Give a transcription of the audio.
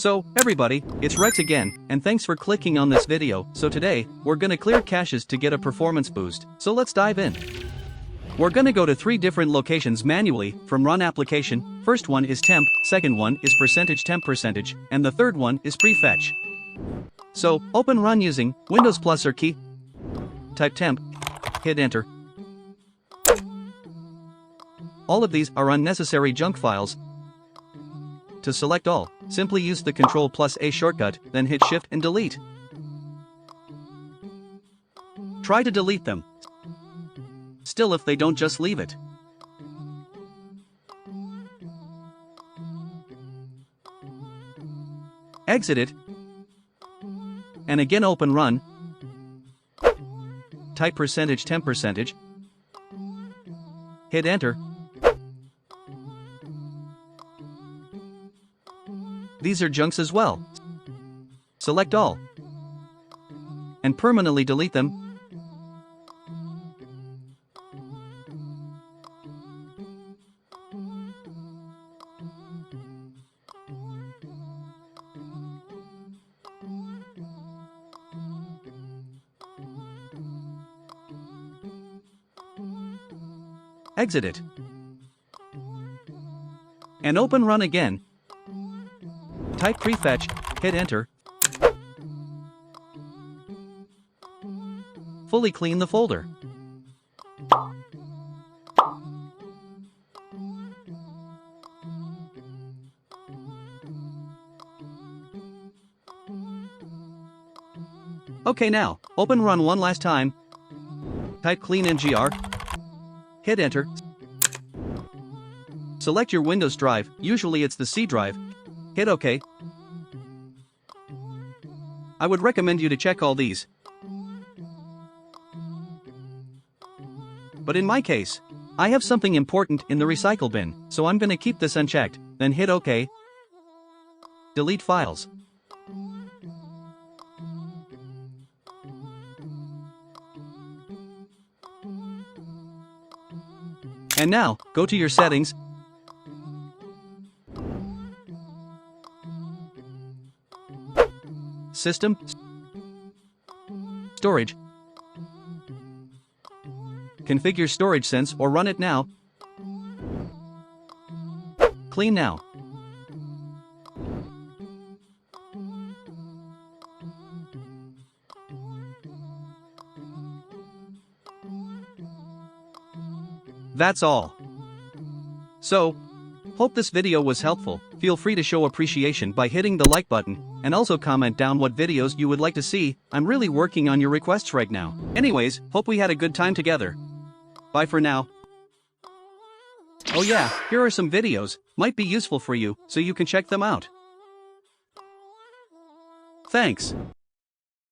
So, everybody, it's Rex again, and thanks for clicking on this video. So today, we're gonna clear caches to get a performance boost, so let's dive in. We're gonna go to 3 different locations manually, from run application. First one is temp, second one is %temp %, and the third one is prefetch. So, open run using Windows plus or key, type temp, hit enter. All of these are unnecessary junk files. To select all, simply use the Ctrl+A shortcut, then hit Shift and delete. Try to delete them. Still, if they don't, just leave it. Exit it, and again open run. Type %temp %, hit enter. These are junks as well. Select all, and permanently delete them. Exit it, and open run again. Type prefetch, hit enter. Fully clean the folder. Okay, now, open run one last time. Type clean mgr. Hit enter. Select your Windows drive, usually it's the C drive. Hit OK. I would recommend you to check all these. But in my case, I have something important in the recycle bin, so I'm gonna keep this unchecked, then hit OK. Delete files. And now, go to your settings. System, storage, configure storage sense or run it now. Clean now. That's all. So, hope this video was helpful. Feel free to show appreciation by hitting the like button, and also comment down what videos you would like to see. I'm really working on your requests right now. Anyways, hope we had a good time together. Bye for now. Oh yeah, here are some videos, might be useful for you, so you can check them out. Thanks.